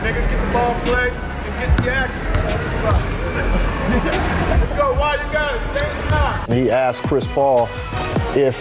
Niggas get the ball played and gets the action. Let's go, why you got it? Change the time. He asked Chris Paul if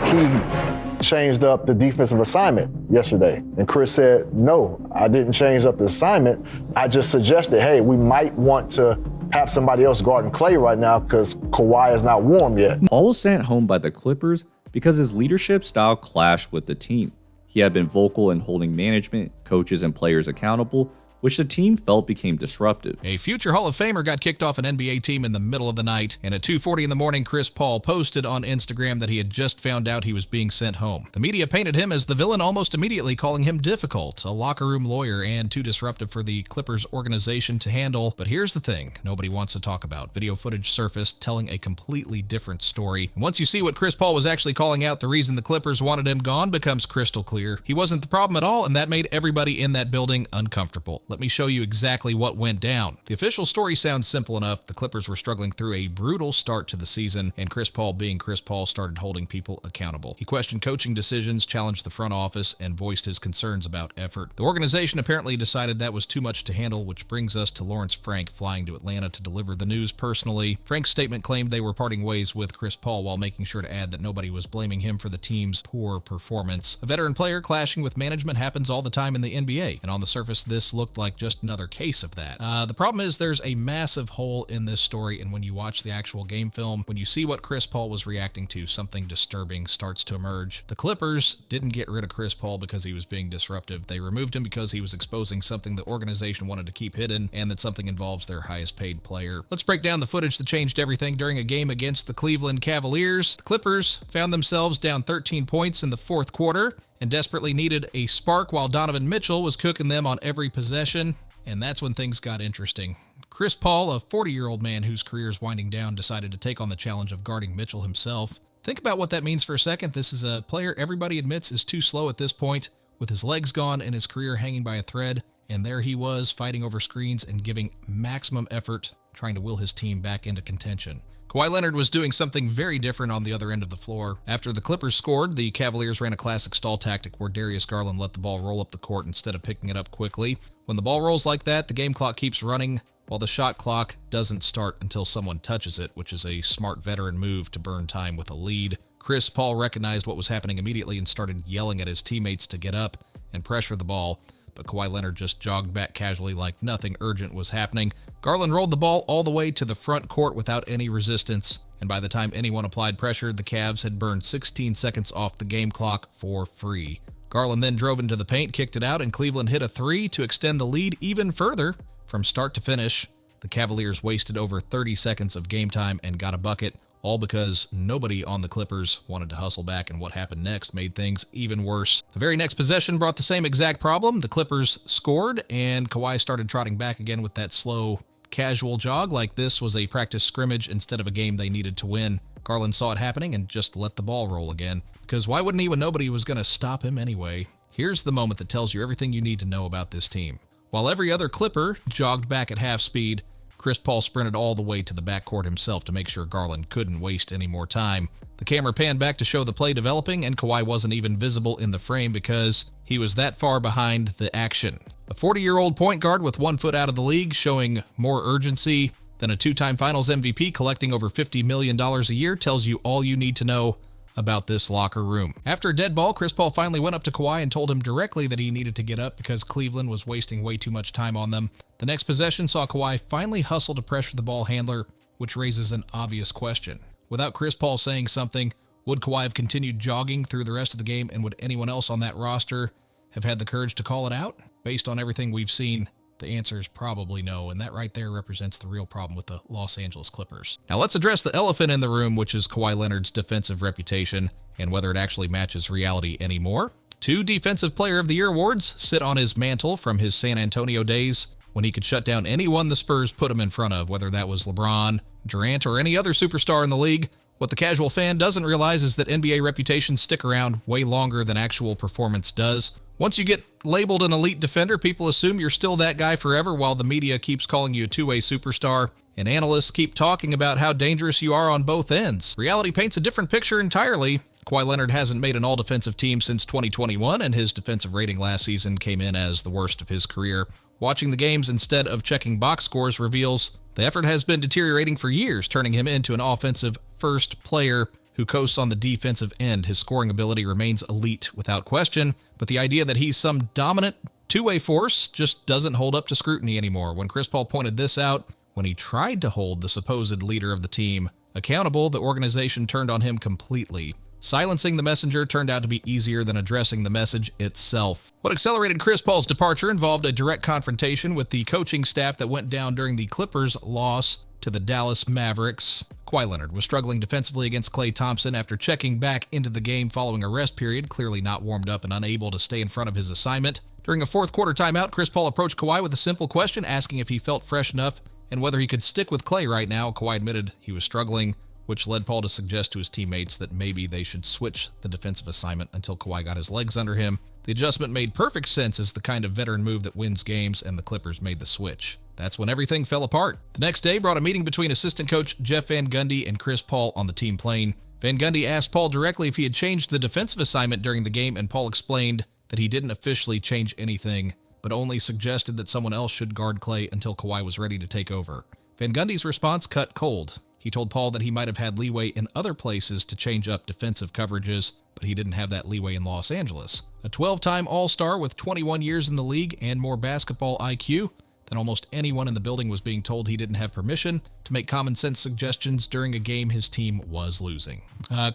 he changed up the defensive assignment yesterday. And Chris said, no, I didn't change up the assignment. I just suggested, hey, we might want to have somebody else guarding Clay right now because Kawhi is not warm yet. Paul was sent home by the Clippers because his leadership style clashed with the team. He had been vocal in holding management, coaches, and players accountable, which the team felt became disruptive. A future Hall of Famer got kicked off an NBA team in the middle of the night, and at 2:40 in the morning, Chris Paul posted on Instagram that he had just found out he was being sent home. The media painted him as the villain almost immediately, calling him difficult, a locker room lawyer, and too disruptive for the Clippers organization to handle. But here's the thing nobody wants to talk about. Video footage surfaced telling a completely different story. And once you see what Chris Paul was actually calling out, the reason the Clippers wanted him gone becomes crystal clear. He wasn't the problem at all, and that made everybody in that building uncomfortable. Let me show you exactly what went down. The official story sounds simple enough. The Clippers were struggling through a brutal start to the season, and Chris Paul, being Chris Paul, started holding people accountable. He questioned coaching decisions, challenged the front office, and voiced his concerns about effort. The organization apparently decided that was too much to handle, which brings us to Lawrence Frank flying to Atlanta to deliver the news personally. Frank's statement claimed they were parting ways with Chris Paul while making sure to add that nobody was blaming him for the team's poor performance. A veteran player clashing with management happens all the time in the NBA, and on the surface, this looked like just another case of that. The problem is there's a massive hole in this story, and when you watch the actual game film, when you see what Chris Paul was reacting to, something disturbing starts to emerge. The Clippers didn't get rid of Chris Paul because he was being disruptive. They removed him because he was exposing something the organization wanted to keep hidden, and that something involves their highest paid player. Let's break down the footage that changed everything during a game against the Cleveland Cavaliers. The Clippers found themselves down 13 points in the fourth quarter and desperately needed a spark while Donovan Mitchell was cooking them on every possession. And that's when things got interesting. Chris Paul, a 40-year-old man whose career is winding down, decided to take on the challenge of guarding Mitchell himself. Think about what that means for a second. This is a player everybody admits is too slow at this point, with his legs gone and his career hanging by a thread. And there he was, fighting over screens and giving maximum effort, trying to will his team back into contention. Kawhi Leonard was doing something very different on the other end of the floor. After the Clippers scored, the Cavaliers ran a classic stall tactic where Darius Garland let the ball roll up the court instead of picking it up quickly. When the ball rolls like that, the game clock keeps running, while the shot clock doesn't start until someone touches it, which is a smart veteran move to burn time with a lead. Chris Paul recognized what was happening immediately and started yelling at his teammates to get up and pressure the ball. But Kawhi Leonard just jogged back casually like nothing urgent was happening. Garland rolled the ball all the way to the front court without any resistance, and by the time anyone applied pressure, the Cavs had burned 16 seconds off the game clock for free. Garland then drove into the paint, kicked it out, and Cleveland hit a three to extend the lead even further. From start to finish, the Cavaliers wasted over 30 seconds of game time and got a bucket, all because nobody on the Clippers wanted to hustle back, and what happened next made things even worse. The very next possession brought the same exact problem. The Clippers scored, and Kawhi started trotting back again with that slow, casual jog like this was a practice scrimmage instead of a game they needed to win. Garland saw it happening and just let the ball roll again, because why wouldn't he when nobody was going to stop him anyway? Here's the moment that tells you everything you need to know about this team. While every other Clipper jogged back at half speed, Chris Paul sprinted all the way to the backcourt himself to make sure Garland couldn't waste any more time. The camera panned back to show the play developing, and Kawhi wasn't even visible in the frame because he was that far behind the action. A 40-year-old point guard with 1 foot out of the league, showing more urgency than a two-time Finals MVP collecting over $50 million a year, tells you all you need to know about this locker room. After a dead ball, Chris Paul finally went up to Kawhi and told him directly that he needed to get up because Cleveland was wasting way too much time on them. The next possession saw Kawhi finally hustle to pressure the ball handler, which raises an obvious question. Without Chris Paul saying something, would Kawhi have continued jogging through the rest of the game, and would anyone else on that roster have had the courage to call it out? Based on everything we've seen, the answer is probably no, and that right there represents the real problem with the Los Angeles Clippers. Now let's address the elephant in the room, which is Kawhi Leonard's defensive reputation and whether it actually matches reality anymore. 2 Defensive Player of the Year awards sit on his mantle from his San Antonio days when he could shut down anyone the Spurs put him in front of, whether that was LeBron, Durant, or any other superstar in the league. What the casual fan doesn't realize is that NBA reputations stick around way longer than actual performance does. Once you get labeled an elite defender, people assume you're still that guy forever, while the media keeps calling you a two-way superstar, and analysts keep talking about how dangerous you are on both ends. Reality paints a different picture entirely. Kawhi Leonard hasn't made an all-defensive team since 2021, and his defensive rating last season came in as the worst of his career. Watching the games instead of checking box scores reveals the effort has been deteriorating for years, turning him into an offensive first player who coasts on the defensive end. His scoring ability remains elite without question, but the idea that he's some dominant two-way force just doesn't hold up to scrutiny anymore. When Chris Paul pointed this out, when he tried to hold the supposed leader of the team accountable, the organization turned on him completely. Silencing the messenger turned out to be easier than addressing the message itself. What accelerated Chris Paul's departure involved a direct confrontation with the coaching staff that went down during the Clippers' loss to the Dallas Mavericks. Kawhi Leonard was struggling defensively against Klay Thompson after checking back into the game following a rest period, clearly not warmed up and unable to stay in front of his assignment. During a fourth quarter timeout, Chris Paul approached Kawhi with a simple question, asking if he felt fresh enough and whether he could stick with Klay right now. Kawhi admitted he was struggling, which led Paul to suggest to his teammates that maybe they should switch the defensive assignment until Kawhi got his legs under him. The adjustment made perfect sense as the kind of veteran move that wins games, and the Clippers made the switch. That's when everything fell apart. The next day brought a meeting between assistant coach Jeff Van Gundy and Chris Paul on the team plane. Van Gundy asked Paul directly if he had changed the defensive assignment during the game, and Paul explained that he didn't officially change anything, but only suggested that someone else should guard Klay until Kawhi was ready to take over. Van Gundy's response cut cold. He told Paul that he might have had leeway in other places to change up defensive coverages, but he didn't have that leeway in Los Angeles. A 12-time All-Star with 21 years in the league and more basketball IQ than almost anyone in the building was being told he didn't have permission to make common-sense suggestions during a game his team was losing.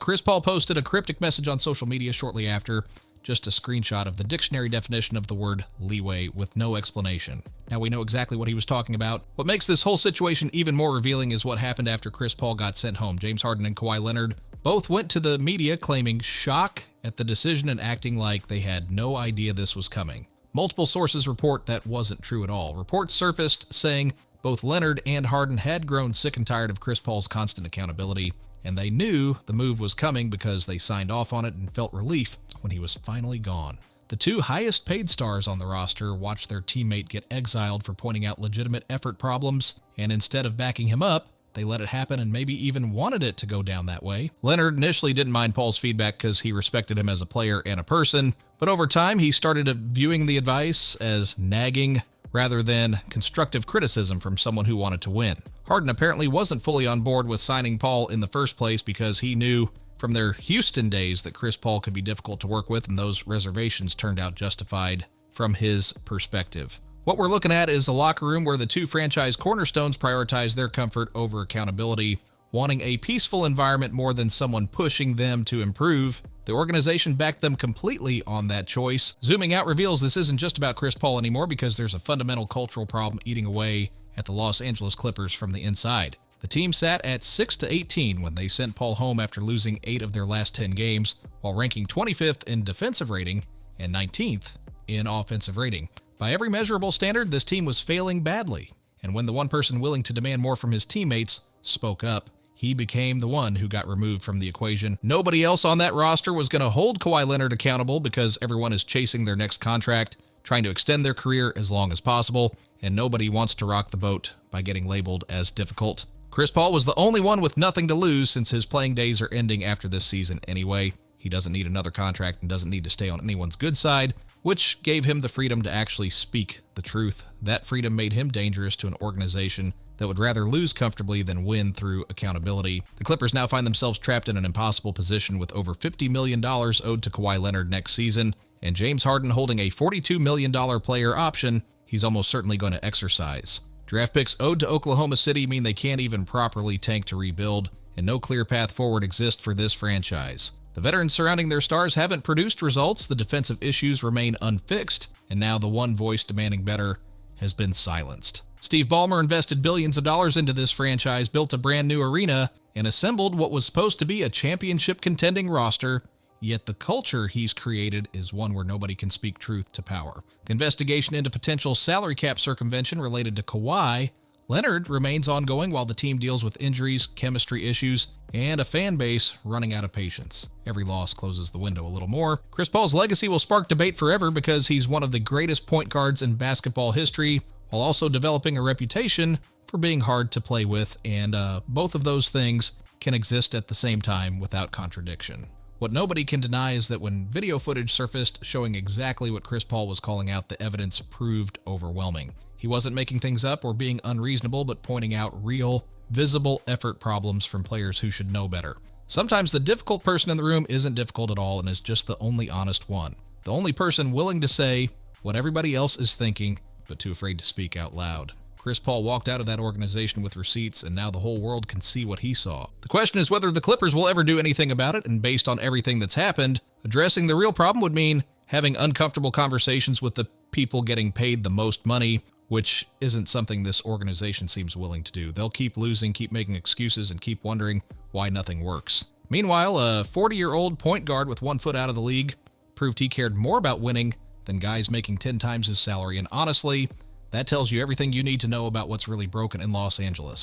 Chris Paul posted a cryptic message on social media shortly after, just a screenshot of the dictionary definition of the word leeway with no explanation. Now we know exactly what he was talking about. What makes this whole situation even more revealing is what happened after Chris Paul got sent home. James Harden and Kawhi Leonard both went to the media claiming shock at the decision and acting like they had no idea this was coming. Multiple sources report that wasn't true at all. Reports surfaced saying both Leonard and Harden had grown sick and tired of Chris Paul's constant accountability, and they knew the move was coming because they signed off on it and felt relief when he was finally gone. The two highest paid stars on the roster watched their teammate get exiled for pointing out legitimate effort problems, and instead of backing him up, they let it happen and maybe even wanted it to go down that way. Leonard initially didn't mind Paul's feedback because he respected him as a player and a person, but over time he started viewing the advice as nagging rather than constructive criticism from someone who wanted to win. Harden apparently wasn't fully on board with signing Paul in the first place because he knew from their Houston days that Chris Paul could be difficult to work with, and those reservations turned out justified from his perspective. What we're looking at is a locker room where the two franchise cornerstones prioritize their comfort over accountability, wanting a peaceful environment more than someone pushing them to improve. The organization backed them completely on that choice. Zooming out reveals this isn't just about Chris Paul anymore because there's a fundamental cultural problem eating away at the Los Angeles Clippers from the inside. The team sat at 6-18 when they sent Paul home after losing 8 of their last 10 games, while ranking 25th in defensive rating and 19th in offensive rating. By every measurable standard, this team was failing badly, and when the one person willing to demand more from his teammates spoke up, he became the one who got removed from the equation. Nobody else on that roster was going to hold Kawhi Leonard accountable because everyone is chasing their next contract, trying to extend their career as long as possible, and nobody wants to rock the boat by getting labeled as difficult. Chris Paul was the only one with nothing to lose since his playing days are ending after this season anyway. He doesn't need another contract and doesn't need to stay on anyone's good side, which gave him the freedom to actually speak the truth. That freedom made him dangerous to an organization that would rather lose comfortably than win through accountability. The Clippers now find themselves trapped in an impossible position with over $50 million owed to Kawhi Leonard next season, and James Harden holding a $42 million player option he's almost certainly going to exercise. Draft picks owed to Oklahoma City mean they can't even properly tank to rebuild, and no clear path forward exists for this franchise. The veterans surrounding their stars haven't produced results, the defensive issues remain unfixed, and now the one voice demanding better has been silenced. Steve Ballmer invested billions of dollars into this franchise, built a brand new arena, and assembled what was supposed to be a championship contending roster, yet the culture he's created is one where nobody can speak truth to power. The investigation into potential salary cap circumvention related to Kawhi Leonard remains ongoing while the team deals with injuries, chemistry issues, and a fan base running out of patience. Every loss closes the window a little more. Chris Paul's legacy will spark debate forever because he's one of the greatest point guards in basketball history, while also developing a reputation for being hard to play with, and both of those things can exist at the same time without contradiction. What nobody can deny is that when video footage surfaced showing exactly what Chris Paul was calling out, the evidence proved overwhelming. He wasn't making things up or being unreasonable, but pointing out real, visible effort problems from players who should know better. Sometimes the difficult person in the room isn't difficult at all and is just the only honest one. The only person willing to say what everybody else is thinking, but too afraid to speak out loud. Chris Paul walked out of that organization with receipts, and now the whole world can see what he saw. The question is whether the Clippers will ever do anything about it, and based on everything that's happened, addressing the real problem would mean having uncomfortable conversations with the people getting paid the most money, which isn't something this organization seems willing to do. They'll keep losing, keep making excuses, and keep wondering why nothing works. Meanwhile, a 40-year-old point guard with 1 foot out of the league proved he cared more about winning than guys making 10 times his salary, and honestly, that tells you everything you need to know about what's really broken in Los Angeles.